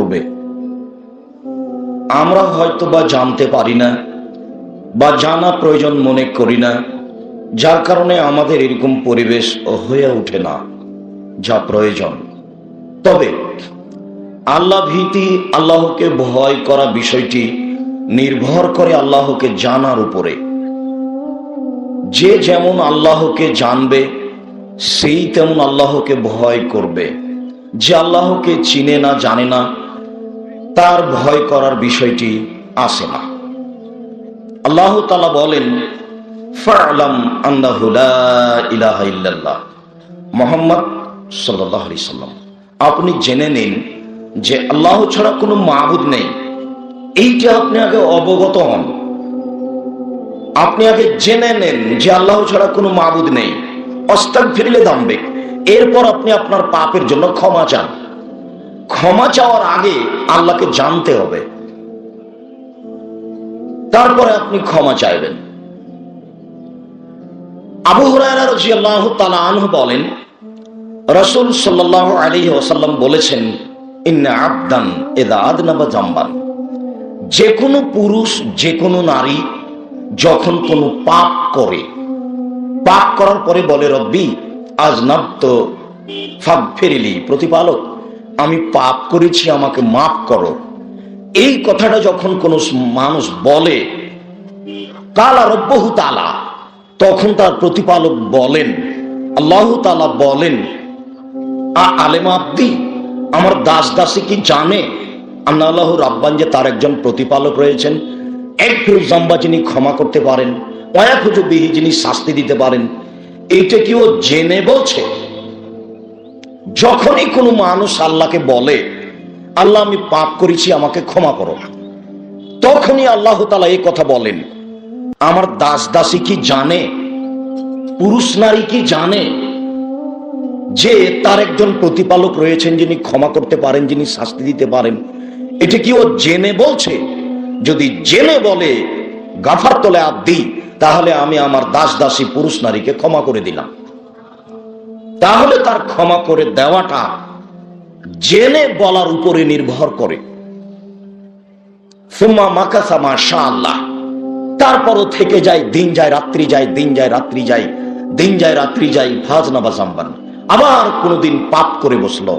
করবে, আমরা হয়তো বা জানতে পারি না বা জানা প্রয়োজন মনে করি না, যার কারণে আমাদের এরকম পরিবেশ হয়ে ওঠে না যা প্রয়োজন। তবে আল্লাহ ভীতি, আল্লাহকে ভয় করা বিষয়টি নির্ভর করে আল্লাহকে জানার উপরে। যে যেমন আল্লাহকে জানবে সেই তেমন আল্লাহকে ভয় করবে। যে আল্লাহকে চিনে না, জানে না, তার ভয় করার বিষয়টি আসে না। আল্লাহ তাআলা বলেন, ফা'লাম আন্নাহু লা ইলাহা ইল্লাল্লাহ। মুহাম্মদ সাল্লাল্লাহু আলাইহি সাল্লাম, আপনি জেনে নিন যে আল্লাহ ছাড়া কোনো মাবুদ নেই। এইটা আপনি আগে অবগত হন, আপনি আগে জেনে নেন যে আল্লাহ ছাড়া কোনো মাবুদ নেই। আস্তাগফিরুল্লাহ দাম্বে, এরপর আপনি আপনার পাপের জন্য ক্ষমা চান। ক্ষমা চাওয়ার আগে আল্লাহকে জানতে হবে, তারপরে আপনি ক্ষমা চাইবেন। আবু হুরায়রা রাদিয়াল্লাহু তাআলা আনহু বলেন, রাসূল সাল্লাল্লাহু আলাইহি ওয়াসাল্লাম বলেছেন, ইন্না আবদান ইযা আযনাবা যামবান, যে কোনো পুরুষ, যে কোনো নারী যখন কোনো পাপ করে, পাপ করার পরে বলে, রব্বি আযনাবতু ফাগফিরলি, প্রতিপালক আমি পাপ করেছি, আমাকে মাফ করো। এই কথাটা যখন কোনো মানুষ বলে, কালা রব্বহু তাআলা, তখন তার প্রতিপালক বলেন, আল্লাহ তাআলা বলেন, আলেমা আব্দি, আমার দাস দাসী কি জানে আল্লাহু রাব্বান, যে তার একজন প্রতিপালক রয়েছেন, একফিরু যামবা, যিনি ক্ষমা করতে পারেন, ওয়ায়াখুযু বিহি, যিনি শাস্তি দিতে পারেন। এইটা কি ও জেনে বলছে? যখনই কোনো মানুষ আল্লাহকে বলে, আল্লাহ আমি পাপ করেছি, আমাকে ক্ষমা করো, তখনই আল্লাহ তাআলা এই কথা বলেন, আমার দাস দাসী কি জানে, পুরুষ নারী কি জানে যে তার একজন প্রতিপালক রয়েছেন, যিনি ক্ষমা করতে পারেন, যিনি শাস্তি দিতে পারেন? এটা কি ও জেনে বলছে? যদি জেনে বলে গাফারতু লি আবদি, তাহলে আমি আমার দাস দাসী পুরুষ নারীকে ক্ষমা করে দিলাম। তাহলে তার ক্ষমা করে দেওয়াটা জেনে বলার উপরে নির্ভর করে। সুম্মা মাকাসা মাশাআল্লাহ, তারপরও থেকে যায়, দিন যায় রাত্রি যায়, দিন যায় রাত্রি যায়, দিন যায় রাত্রি যায়, ফাজনাবা যামবান, আবার কোনদিন পাপ করে বসলো।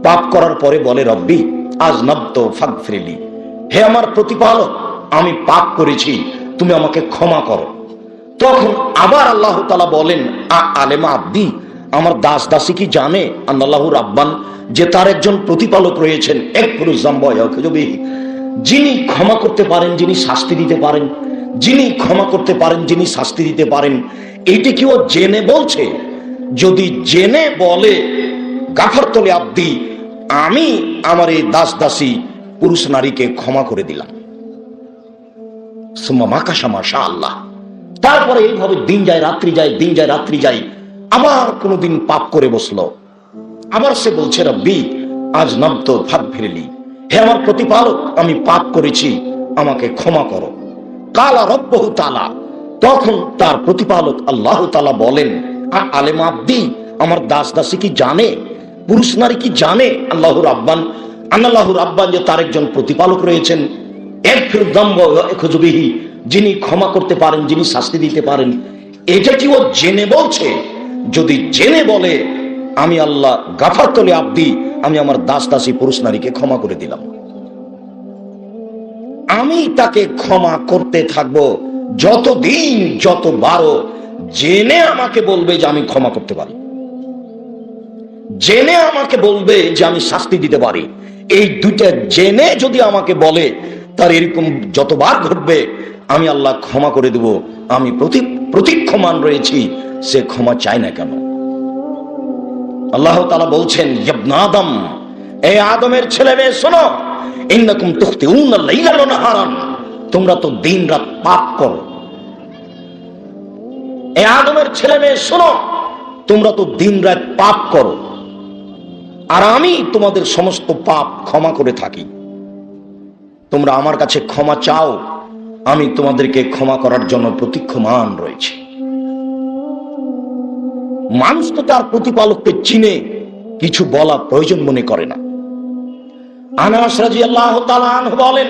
পাপ করার পরে বলে, রব্বি আযনাবতু ফাগফিরলি, হে আমার প্রতিপালক আমি পাপ করেছি, তুমি আমাকে ক্ষমা করো। তখন আবার আল্লাহ তাআলা বলেন, আলেমা আব্দি, আমার দাস দাসী কি জানে আল্লাহু রাব্বান, যে তার একজন প্রতিপালক রয়েছেন, একফিরু যামবা ওয়ায়াখুযু বিহি, যিনি ক্ষমা করতে পারেন, যিনি শাস্তি দিতে পারেন, যিনি ক্ষমা করতে পারেন, যিনি শাস্তি দিতে পারেন। এইটা কি ও জেনে বলছে? যদি জেনে বলে গাফারতু লি আবদি, আমি আমার এই দাস দাসী পুরুষ নারীকে ক্ষমা করে দিলাম, সুম্মা মাকাসা মাশাআল্লাহ, তারপরে এইভাবে দিন যায় রাত্রি যায়, দিন যায় রাত্রি যায়, আবার কোনদিন পাপ করে বসলো, আবার সে বলছে, রব্বি আযনাবতু ফাগফিরলি, হে আমার প্রতিপালক আমি পাপ করেছি, আমাকে ক্ষমা করো। কালা রব্বহু তাআলা, তখন তার প্রতিপালক আল্লাহ তাআলা বলেন, আলেমা আব্দি, আমার দাস দাসী কি জানে, পুরুষ নারী কি জানে আল্লাহু রাব্বান, যে তার একজন প্রতিপালক রয়েছেন, একফিরু যামবা ওয়ায়াখুযু বিহি, যিনি ক্ষমা করতে পারেন, যিনি শাস্তি দিতে পারেন। এটা কি ও জেনে বলছে? যদি জেনে বলে, আমি আল্লাহ গাফারতু লি আবদি, আমি আমার দাস দাসী পুরুষ নারীকে ক্ষমা করে দিলাম, আমি তাকে ক্ষমা করতে থাকবো যতদিন, যতবারও জেনে আমাকে বলবে যে আমি ক্ষমা করতে পারি, জেনে আমাকে বলবে যে আমি শাস্তি দিতে পারি। এই দুইটা জেনে যদি আমাকে বলে, তার এরকম যতবার ঘটবে, আমি আল্লাহ ক্ষমা করে দেব। আমি প্রতীক্ষমান রয়েছি, সে ক্ষমা চায় না কেন। আল্লাহ তাআলা বলছেন, ইবনে আদম, এ আদমের ছেলে মেয়ে শোনো, ইন্নাকুম তুখতিউনা লাইলা ওয়া নাহারান, তোমরা তো দিন রাত পাপ করো। এ আদমের ছেলে মেয়ে শোনো, তোমরা তো দিন রাত পাপ করো, আর আমি তোমাদের সমস্ত পাপ ক্ষমা করে থাকি। তোমরা আমার কাছে ক্ষমা চাও, আমি তোমাদেরকে ক্ষমা করার জন্য প্রতীক্ষমান রয়েছে। মানুষ তো তার প্রতিপালককে চিনে, কিছু বলা প্রয়োজন মনে করে না। আনাস রাদিয়াল্লাহু তাআলা আনহু বলেন,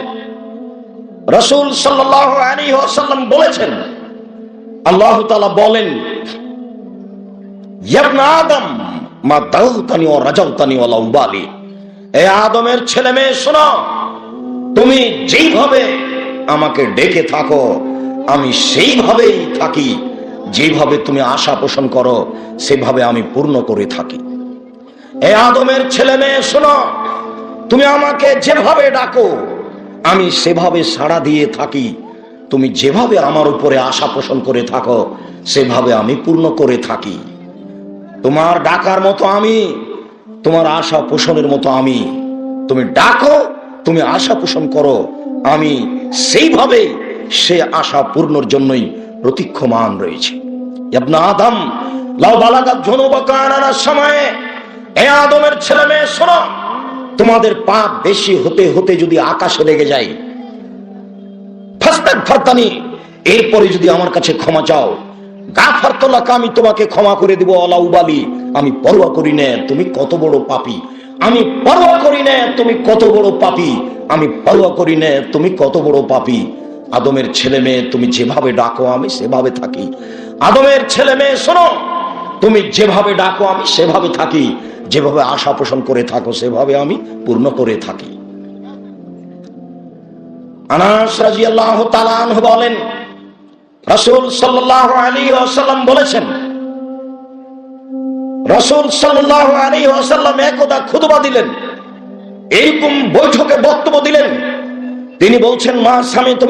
রাসূল সাল্লাল্লাহু আলাইহি ওয়াসাল্লাম বলেছেন, আল্লাহ তাআলা বলেন, ইয়া ইবনে আদম মা দাউতানি ওয়া রাজাউতানি ওয়া লা উবালি, এ আদমের ছেলে মেয়ে শোনো, তুমি যেইভাবে আমাকে ডেকে থাকো আমি সেইভাবেই থাকি, যেভাবে তুমি আশা পোষণ করো সেভাবে আমি পূর্ণ করে থাকি। এ আদমের ছেলে মেয়ে শোনো, তুমি আমাকে যেভাবে ডাকো আমি সেভাবে সাড়া দিয়ে থাকি, তুমি যেভাবে আমার উপরে আশা পোষণ করে থাকো সেভাবে আমি পূর্ণ করে থাকি। তোমার ডাকার মতো আমি, তোমার আশা পোষণের মতো আমি, তুমি ডাকো, তুমি আশা পোষণ করো, আমি সেইভাবে সে আশা পূর্ণর জন্যই প্রতীক্ষমান রয়েছে। ইবনে আদম লাউ বালাগাত যুনুবাকা আনার সময়ে, এ আদমের ছেলে মেয়ে শোনো, তোমাদের পাপ বেশি হতে হতে যদি আকাশে লেগে যায়, ফাস্তাগফিরতানি, এরপরে যদি আমার কাছে ক্ষমা চাও, গাফারতু লাকা, আমি তোমাকে ক্ষমা করে দেব, ওয়ালা উবালি, আমি পরোয়া করি না তুমি কত বড় পাপী, আমি পরোয়া করি না তুমি কত বড় পাপী, আমি পরোয়া করি না তুমি কত বড় পাপী। আদমের ছেলে মেয়ে তুমি যেভাবে ডাকো আমি সেভাবে থাকি। আদমের ছেলে মেয়ে শোনো, তুমি যেভাবে ডাকো আমি সেভাবে থাকি, যেভাবে আশা পোষণ করে থাকো সেভাবে আমি পূর্ণ করে থাকি। আনাস রাদিয়াল্লাহু তাআলা আনহু বলেন, রাসূল সাল্লাল্লাহু আলাইহি ওয়াসাল্লাম বলেছেন, রাসূল সাল্লাল্লাহু আলাইহি ওয়াসাল্লাম একদা খুতবা দিলেন, এরকম বৈঠকে বক্তব্য দিলেন, তিনি বলছেন, মা সামিতুম